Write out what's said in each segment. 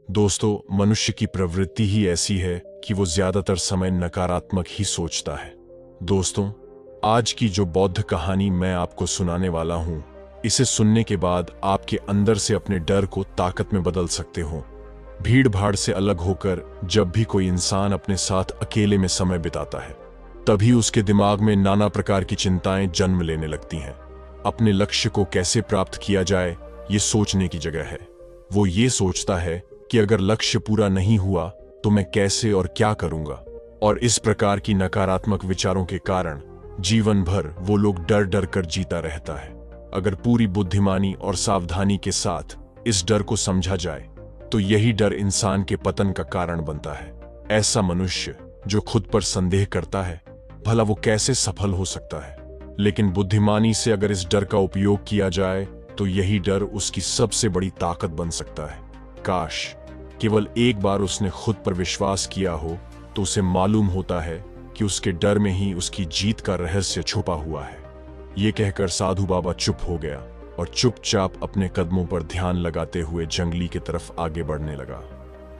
दोस्तों, मनुष्य की प्रवृत्ति ही ऐसी है कि वो ज्यादातर समय नकारात्मक ही सोचता है। दोस्तों, आज की जो बौद्ध कहानी मैं आपको सुनाने वाला हूं, इसे सुनने के बाद आपके अंदर से अपने डर को ताकत में बदल सकते हो। भीड़ भाड़ से अलग होकर जब भी कोई इंसान अपने साथ अकेले में समय बिताता है, तभी उसके दिमाग में नाना प्रकार की चिंताएं जन्म लेने लगती हैं। अपने लक्ष्य को कैसे प्राप्त किया जाए, ये सोचने की जगह है। वो ये सोचता है कि अगर लक्ष्य पूरा नहीं हुआ तो मैं कैसे और क्या करूंगा। और इस प्रकार की नकारात्मक विचारों के कारण जीवन भर वो लोग डर डर कर जीता रहता है। अगर पूरी बुद्धिमानी और सावधानी के साथ इस डर को समझा जाए तो यही डर इंसान के पतन का कारण बनता है। ऐसा मनुष्य जो खुद पर संदेह करता है, भला वो कैसे सफल हो सकता है। लेकिन बुद्धिमानी से अगर इस डर का उपयोग किया जाए तो यही डर उसकी सबसे बड़ी ताकत बन सकता है। काश केवल एक बार उसने खुद पर विश्वास किया हो तो उसे मालूम होता है कि उसके डर में ही उसकी जीत का रहस्य छुपा हुआ है। ये कहकर साधु बाबा चुप हो गया और चुपचाप अपने कदमों पर ध्यान लगाते हुए जंगली की तरफ आगे बढ़ने लगा।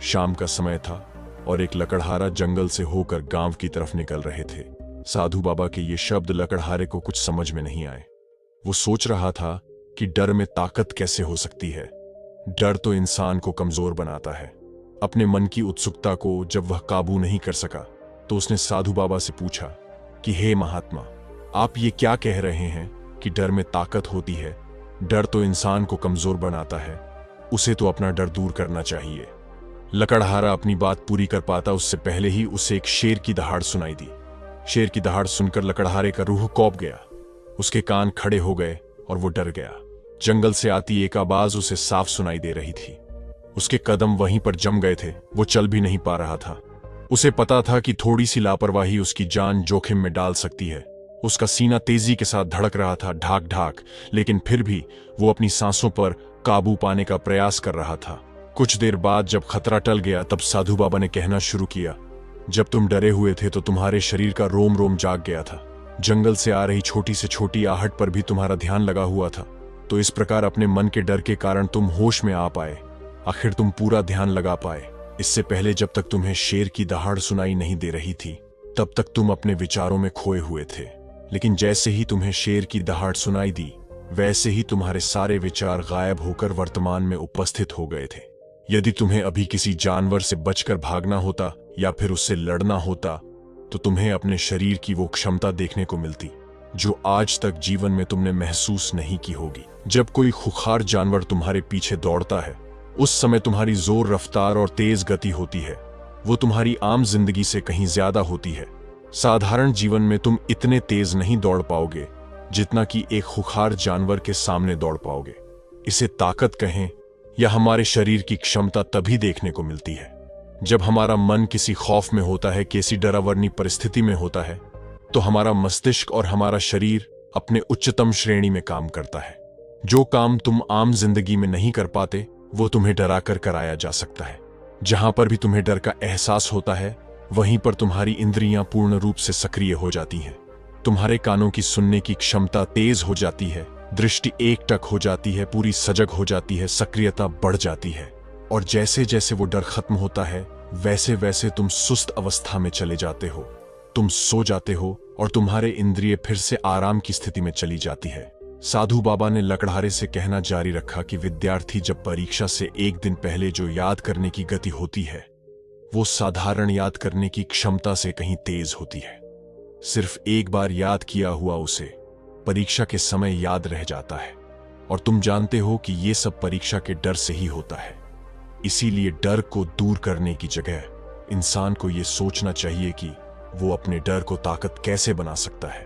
शाम का समय था और एक लकड़हारा जंगल से होकर गांव की तरफ निकल रहे थे। साधु बाबा के ये शब्द लकड़हारे को कुछ समझ में नहीं आए। वो सोच रहा था कि डर में ताकत कैसे हो सकती है। डर तो इंसान को कमजोर बनाता है। अपने मन की उत्सुकता को जब वह काबू नहीं कर सका तो उसने साधु बाबा से पूछा कि हे महात्मा, आप ये क्या कह रहे हैं कि डर में ताकत होती है? डर तो इंसान को कमजोर बनाता है, उसे तो अपना डर दूर करना चाहिए। लकड़हारा अपनी बात पूरी कर पाता उससे पहले ही उसे एक शेर की दहाड़ सुनाई दी। शेर की दहाड़ सुनकर लकड़हारे का रूह कौंप गया। उसके कान खड़े हो गए और वो डर गया। जंगल से आती एक आवाज उसे साफ सुनाई दे रही थी। उसके कदम वहीं पर जम गए थे। वो चल भी नहीं पा रहा था। उसे पता था कि थोड़ी सी लापरवाही उसकी जान जोखिम में डाल सकती है। उसका सीना तेजी के साथ धड़क रहा था, ढाक ढाक, लेकिन फिर भी वो अपनी सांसों पर काबू पाने का प्रयास कर रहा था। कुछ देर बाद जब खतरा टल गया तब साधु बाबा ने कहना शुरू किया, जब तुम डरे हुए थे तो तुम्हारे शरीर का रोम रोम जाग गया था। जंगल से आ रही छोटी से छोटी आहट पर भी तुम्हारा ध्यान लगा हुआ था। तो इस प्रकार अपने मन के डर के कारण तुम होश में आ पाए। आखिर तुम पूरा ध्यान लगा पाए। इससे पहले जब तक तुम्हें शेर की दहाड़ सुनाई नहीं दे रही थी तब तक तुम अपने विचारों में खोए हुए थे। लेकिन जैसे ही तुम्हें शेर की दहाड़ सुनाई दी, वैसे ही तुम्हारे सारे विचार गायब होकर वर्तमान में उपस्थित हो गए थे। यदि तुम्हें अभी किसी जानवर से बचकर भागना होता या फिर उससे लड़ना होता तो तुम्हें अपने शरीर की वो क्षमता देखने को मिलती जो आज तक जीवन में तुमने महसूस नहीं की होगी। जब कोई खुखार जानवर तुम्हारे पीछे दौड़ता है, उस समय तुम्हारी जोर रफ्तार और तेज गति होती है। वो तुम्हारी आम जिंदगी से कहीं ज्यादा होती है। साधारण जीवन में तुम इतने तेज नहीं दौड़ पाओगे जितना कि एक खुखार जानवर के सामने दौड़ पाओगे। इसे ताकत कहें या हमारे शरीर की क्षमता तभी देखने को मिलती है जब हमारा मन किसी खौफ में होता है, किसी डरावनी परिस्थिति में होता है, तो हमारा मस्तिष्क और हमारा शरीर अपने उच्चतम श्रेणी में काम करता है। जो काम तुम आम जिंदगी में नहीं कर पाते वो तुम्हें डरा कर कराया जा सकता है। जहां पर भी तुम्हें डर का एहसास होता है वहीं पर तुम्हारी इंद्रियां पूर्ण रूप से सक्रिय हो जाती हैं। तुम्हारे कानों की सुनने की क्षमता तेज हो जाती है, दृष्टि एकटक हो जाती है, पूरी सजग हो जाती है, सक्रियता बढ़ जाती है। और जैसे जैसे वो डर खत्म होता है वैसे वैसे तुम सुस्त अवस्था में चले जाते हो। तुम सो जाते हो और तुम्हारे इंद्रिय फिर से आराम की स्थिति में चली जाती है। साधु बाबा ने लकड़हारे से कहना जारी रखा कि विद्यार्थी जब परीक्षा से एक दिन पहले जो याद करने की गति होती है वो साधारण याद करने की क्षमता से कहीं तेज होती है। सिर्फ एक बार याद किया हुआ उसे परीक्षा के समय याद रह जाता है। और तुम जानते हो कि ये सब परीक्षा के डर से ही होता है। इसीलिए डर को दूर करने की जगह इंसान को ये सोचना चाहिए कि वो अपने डर को ताकत कैसे बना सकता है।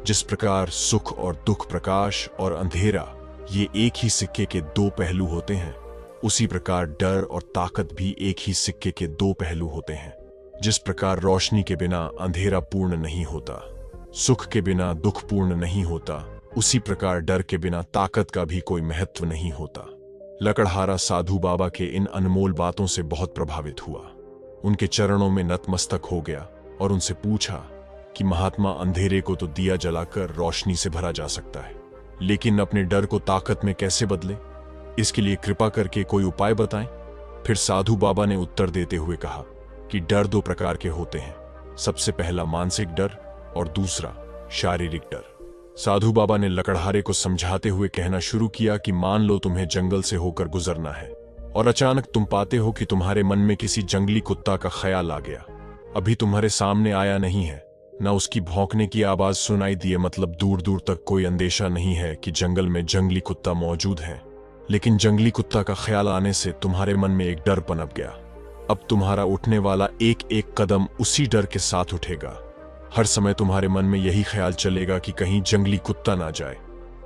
जिस प्रकार सुख और दुख, प्रकाश और अंधेरा ये एक ही सिक्के के दो पहलू होते हैं, उसी प्रकार डर और ताकत भी एक ही सिक्के के दो पहलू होते हैं। जिस प्रकार रोशनी के बिना अंधेरा पूर्ण नहीं होता, सुख के बिना दुख पूर्ण नहीं होता, उसी प्रकार डर के बिना ताकत का भी कोई महत्व नहीं होता। लकड़हारा साधु बाबा के इन अनमोल बातों से बहुत प्रभावित हुआ। उनके चरणों में नतमस्तक हो गया और उनसे पूछा कि महात्मा, अंधेरे को तो दिया जलाकर रोशनी से भरा जा सकता है, लेकिन अपने डर को ताकत में कैसे बदले? इसके लिए कृपा करके कोई उपाय बताएं। फिर साधु बाबा ने उत्तर देते हुए कहा कि डर दो प्रकार के होते हैं। सबसे पहला मानसिक डर और दूसरा शारीरिक डर। साधु बाबा ने लकड़हारे को समझाते हुए कहना शुरू किया कि मान लो तुम्हें जंगल से होकर गुजरना है और अचानक तुम पाते हो कि तुम्हारे मन में किसी जंगली कुत्ता का ख्याल आ गया। अभी तुम्हारे सामने आया नहीं है, न उसकी भौंकने की आवाज सुनाई दिए, मतलब दूर दूर तक कोई अंदेशा नहीं है कि जंगल में जंगली कुत्ता मौजूद है, लेकिन जंगली कुत्ता का ख्याल आने से तुम्हारे मन में एक डर पनप गया। अब तुम्हारा उठने वाला एक एक कदम उसी डर के साथ उठेगा। हर समय तुम्हारे मन में यही ख्याल चलेगा कि कहीं जंगली कुत्ता ना जाए।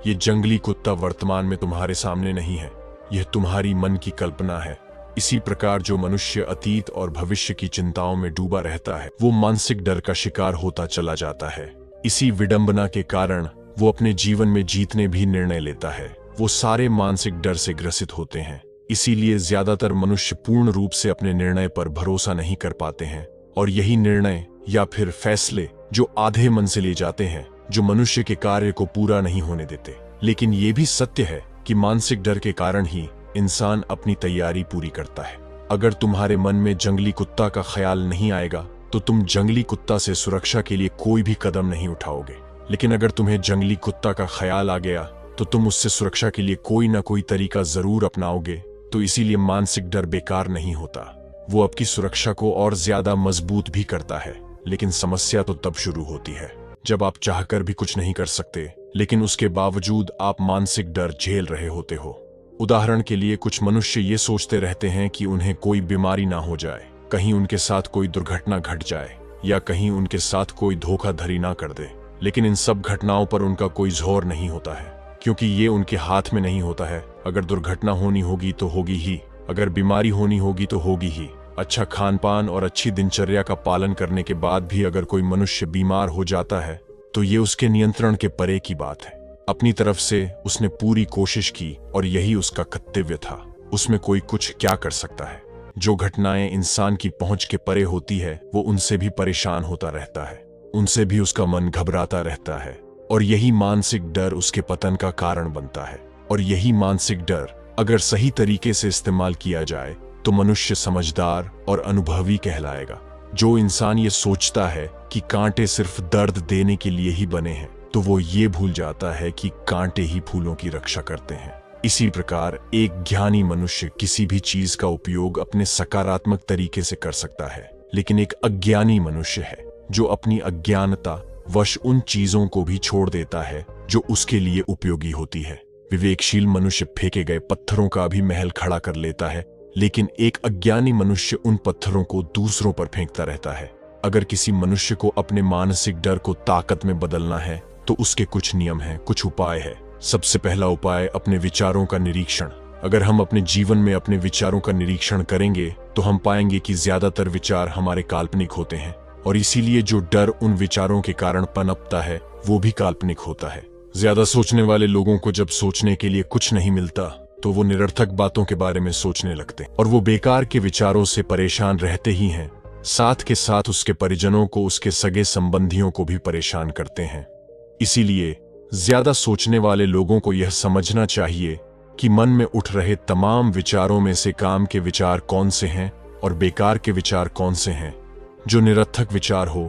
ये जंगली कुत्ता वर्तमान में तुम्हारे सामने नहीं है, यह तुम्हारी मन की कल्पना है। इसी प्रकार जो मनुष्य अतीत और भविष्य की चिंताओं में डूबा रहता है, वो मानसिक डर का शिकार होता चला जाता है। इसी विडंबना के कारण वो अपने जीवन में जीतने भी निर्णय लेता है। वो सारे मानसिक डर से ग्रसित होते हैं। इसीलिए ज्यादातर मनुष्य पूर्ण रूप से अपने निर्णय पर भरोसा नहीं कर पाते हैं, और यही निर्णय या फिर फैसले जो आधे मन से ले जाते हैं, जो मनुष्य के कार्य को पूरा नहीं होने देते। लेकिन ये भी सत्य है कि मानसिक डर के कारण ही इंसान अपनी तैयारी पूरी करता है। अगर तुम्हारे मन में जंगली कुत्ता का ख्याल नहीं आएगा तो तुम जंगली कुत्ता से सुरक्षा के लिए कोई भी कदम नहीं उठाओगे। लेकिन अगर तुम्हें जंगली कुत्ता का ख्याल आ गया तो तुम उससे सुरक्षा के लिए कोई ना कोई तरीका जरूर अपनाओगे। तो इसीलिए मानसिक डर बेकार नहीं होता, वो आपकी सुरक्षा को और ज्यादा मजबूत भी करता है। लेकिन समस्या तो तब शुरू होती है जब आप चाहकर भी कुछ नहीं कर सकते, लेकिन उसके बावजूद आप मानसिक डर झेल रहे होते हो। उदाहरण के लिए कुछ मनुष्य ये सोचते रहते हैं कि उन्हें कोई बीमारी ना हो जाए, कहीं उनके साथ कोई दुर्घटना घट जाए, या कहीं उनके साथ कोई धोखाधड़ी ना कर दे। लेकिन इन सब घटनाओं पर उनका कोई जोर नहीं होता है, क्योंकि ये उनके हाथ में नहीं होता है। अगर दुर्घटना होनी होगी तो होगी ही, अगर बीमारी होनी होगी तो होगी ही। अच्छा खान पान और अच्छी दिनचर्या का पालन करने के बाद भी अगर कोई मनुष्य बीमार हो जाता है तो ये उसके नियंत्रण के परे की बात है। अपनी तरफ से उसने पूरी कोशिश की और यही उसका कर्तव्य था। उसमें कोई कुछ क्या कर सकता है। जो घटनाएं इंसान की पहुंच के परे होती है वो उनसे भी परेशान होता रहता है, उनसे भी उसका मन घबराता रहता है, और यही मानसिक डर उसके पतन का कारण बनता है। और यही मानसिक डर अगर सही तरीके से इस्तेमाल किया जाए तो मनुष्य समझदार और अनुभवी कहलाएगा। जो इंसान ये सोचता है कि कांटे सिर्फ दर्द देने के लिए ही बने हैं, तो वो ये भूल जाता है कि कांटे ही फूलों की रक्षा करते हैं। इसी प्रकार एक ज्ञानी मनुष्य किसी भी चीज का उपयोग अपने सकारात्मक तरीके से कर सकता है, लेकिन एक अज्ञानी मनुष्य है जो अपनी अज्ञानता वश उन चीजों को भी छोड़ देता है जो उसके लिए उपयोगी होती है। विवेकशील मनुष्य फेंके गए पत्थरों का भी महल खड़ा कर लेता है, लेकिन एक अज्ञानी मनुष्य उन पत्थरों को दूसरों पर फेंकता रहता है। अगर किसी मनुष्य को अपने मानसिक डर को ताकत में बदलना है तो उसके कुछ नियम हैं, कुछ उपाय है। सबसे पहला उपाय अपने विचारों का निरीक्षण। अगर हम अपने जीवन में अपने विचारों का निरीक्षण करेंगे तो हम पाएंगे कि ज्यादातर विचार हमारे काल्पनिक होते हैं, और इसीलिए जो डर उन विचारों के कारण पनपता है वो भी काल्पनिक होता है। ज्यादा सोचने वाले लोगों को जब सोचने के लिए कुछ नहीं मिलता तो वो निरर्थक बातों के बारे में सोचने लगते और वो बेकार के विचारों से परेशान रहते ही हैं, साथ के साथ उसके परिजनों को, उसके सगे संबंधियों को भी परेशान करते हैं। इसीलिए ज्यादा सोचने वाले लोगों को यह समझना चाहिए कि मन में उठ रहे तमाम विचारों में से काम के विचार कौन से हैं और बेकार के विचार कौन से हैं। जो निरर्थक विचार हो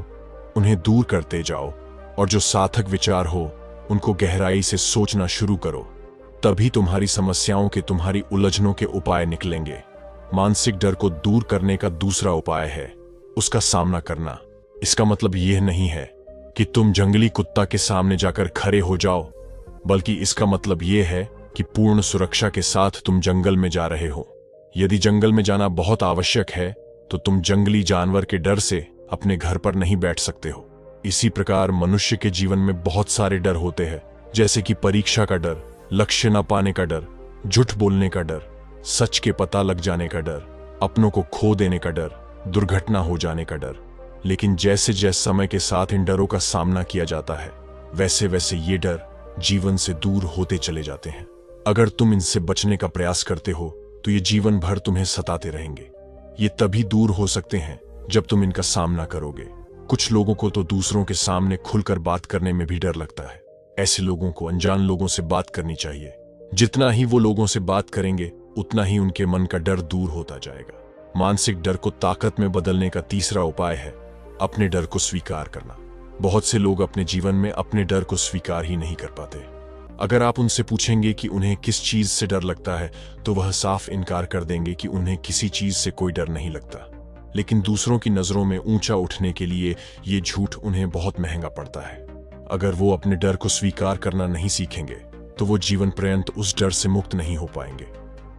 उन्हें दूर करते जाओ, और जो सार्थक विचार हो उनको गहराई से सोचना शुरू करो। तभी तुम्हारी समस्याओं के, तुम्हारी उलझनों के उपाय निकलेंगे। मानसिक डर को दूर करने का दूसरा उपाय है उसका सामना करना। इसका मतलब यह नहीं है कि तुम जंगली कुत्ता के सामने जाकर खड़े हो जाओ, बल्कि इसका मतलब यह है कि पूर्ण सुरक्षा के साथ तुम जंगल में जा रहे हो। यदि जंगल में जाना बहुत आवश्यक है तो तुम जंगली जानवर के डर से अपने घर पर नहीं बैठ सकते हो। इसी प्रकार मनुष्य के जीवन में बहुत सारे डर होते हैं, जैसे कि परीक्षा का डर, लक्ष्य न पाने का डर, झूठ बोलने का डर, सच के पता लग जाने का डर, अपनों को खो देने का डर, दुर्घटना हो जाने का डर। लेकिन जैसे जैसे समय के साथ इन डरों का सामना किया जाता है वैसे वैसे ये डर जीवन से दूर होते चले जाते हैं। अगर तुम इनसे बचने का प्रयास करते हो तो ये जीवन भर तुम्हें सताते रहेंगे। ये तभी दूर हो सकते हैं जब तुम इनका सामना करोगे। कुछ लोगों को तो दूसरों के सामने खुलकर बात करने में भी डर लगता है। ऐसे लोगों को अनजान लोगों से बात करनी चाहिए। जितना ही वो लोगों से बात करेंगे उतना ही उनके मन का डर दूर होता जाएगा। मानसिक डर को ताकत में बदलने का तीसरा उपाय है अपने डर को स्वीकार करना। बहुत से लोग अपने जीवन में अपने डर को स्वीकार ही नहीं कर पाते। अगर आप उनसे पूछेंगे कि उन्हें किस चीज से डर लगता है तो वह साफ इनकार कर देंगे कि उन्हें किसी चीज से कोई डर नहीं लगता। लेकिन दूसरों की नजरों में ऊंचा उठने के लिए ये झूठ उन्हें बहुत महंगा पड़ता है। अगर वो अपने डर को स्वीकार करना नहीं सीखेंगे तो वो जीवन पर्यंत उस डर से मुक्त नहीं हो पाएंगे।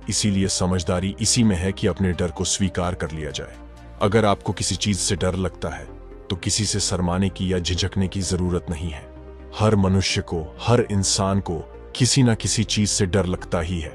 इसीलिए समझदारी इसी में है कि अपने डर को स्वीकार कर लिया जाए। अगर आपको किसी चीज से डर लगता है तो किसी से शर्माने की या झिझकने की जरूरत नहीं है। हर मनुष्य को, हर इंसान को किसी ना किसी चीज से डर लगता ही है।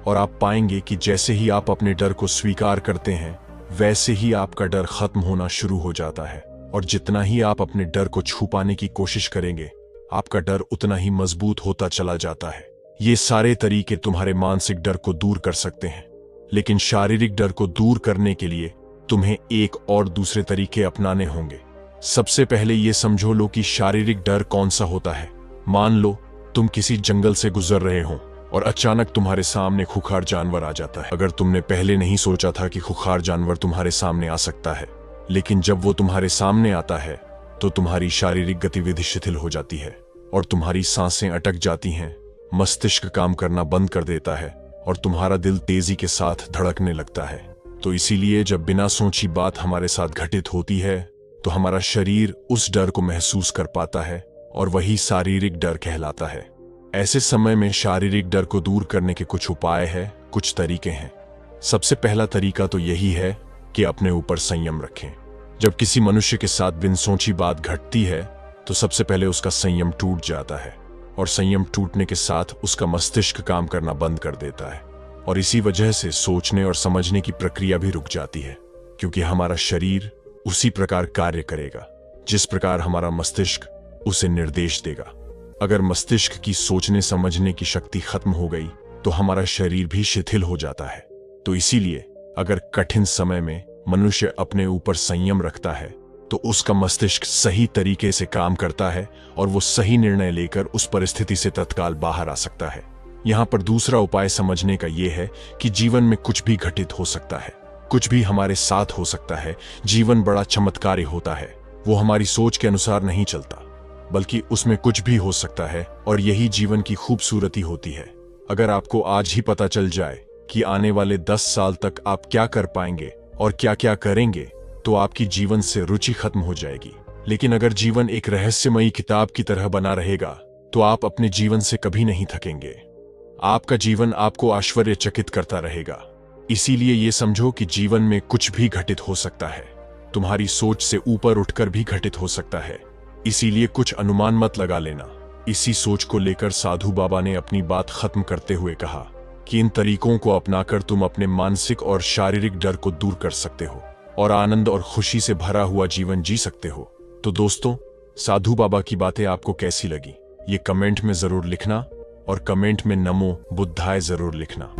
और आप पाएंगे कि जैसे ही आप अपने डर को स्वीकार करते हैं वैसे ही आपका डर खत्म होना शुरू हो जाता है। और जितना ही आप अपने डर को छुपाने की कोशिश करेंगे आपका डर उतना ही मजबूत होता चला जाता है। ये सारे तरीके तुम्हारे मानसिक डर को दूर कर सकते हैं, लेकिन शारीरिक डर को दूर करने के लिए तुम्हें एक और दूसरे तरीके अपनाने होंगे। सबसे पहले ये समझो लो कि शारीरिक डर कौन सा होता है। मान लो तुम किसी जंगल से गुजर रहे हो और अचानक तुम्हारे सामने खूंखार जानवर आ जाता है। अगर तुमने पहले नहीं सोचा था कि खूंखार जानवर तुम्हारे सामने आ सकता है, लेकिन जब वो तुम्हारे सामने आता है तो तुम्हारी शारीरिक गतिविधि शिथिल हो जाती है और तुम्हारी सांसें अटक जाती हैं, मस्तिष्क काम करना बंद कर देता है और तुम्हारा दिल तेजी के साथ धड़कने लगता है। तो इसीलिए जब बिना सोची बात हमारे साथ घटित होती है तो हमारा शरीर उस डर को महसूस कर पाता है और वही शारीरिक डर कहलाता है। ऐसे समय में शारीरिक डर को दूर करने के कुछ उपाय हैं, कुछ तरीके हैं। सबसे पहला तरीका तो यही है कि अपने ऊपर संयम रखें। जब किसी मनुष्य के साथ बिन सोची बात घटती है तो सबसे पहले उसका संयम टूट जाता है और संयम टूटने के साथ उसका मस्तिष्क काम करना बंद कर देता है और इसी वजह से सोचने और समझने की प्रक्रिया भी रुक जाती है, क्योंकि हमारा शरीर उसी प्रकार कार्य करेगा जिस प्रकार हमारा मस्तिष्क उसे निर्देश देगा। अगर मस्तिष्क की सोचने समझने की शक्ति खत्म हो गई तो हमारा शरीर भी शिथिल हो जाता है। तो इसीलिए अगर कठिन समय में मनुष्य अपने ऊपर संयम रखता है तो उसका मस्तिष्क सही तरीके से काम करता है और वो सही निर्णय लेकर उस परिस्थिति से तत्काल बाहर आ सकता है। यहाँ पर दूसरा उपाय समझने का ये है कि जीवन में कुछ भी घटित हो सकता है, कुछ भी हमारे साथ हो सकता है। जीवन बड़ा चमत्कारी होता है, वो हमारी सोच के अनुसार नहीं चलता, बल्कि उसमें कुछ भी हो सकता है और यही जीवन की खूबसूरती होती है। अगर आपको आज ही पता चल जाए कि आने वाले 10 साल तक आप क्या कर पाएंगे और क्या क्या करेंगे तो आपकी जीवन से रुचि खत्म हो जाएगी। लेकिन अगर जीवन एक रहस्यमयी किताब की तरह बना रहेगा तो आप अपने जीवन से कभी नहीं थकेंगे। आपका जीवन आपको आश्चर्यचकित करता रहेगा। इसीलिए ये समझो कि जीवन में कुछ भी घटित हो सकता है, तुम्हारी सोच से ऊपर उठकर भी घटित हो सकता है। इसीलिए कुछ अनुमान मत लगा लेना। इसी सोच को लेकर साधु बाबा ने अपनी बात खत्म करते हुए कहा कि इन तरीकों को अपनाकर तुम अपने मानसिक और शारीरिक डर को दूर कर सकते हो और आनंद और खुशी से भरा हुआ जीवन जी सकते हो। तो दोस्तों, साधु बाबा की बातें आपको कैसी लगी ये कमेंट में जरूर लिखना और कमेंट में नमो बुद्धाय जरूर लिखना।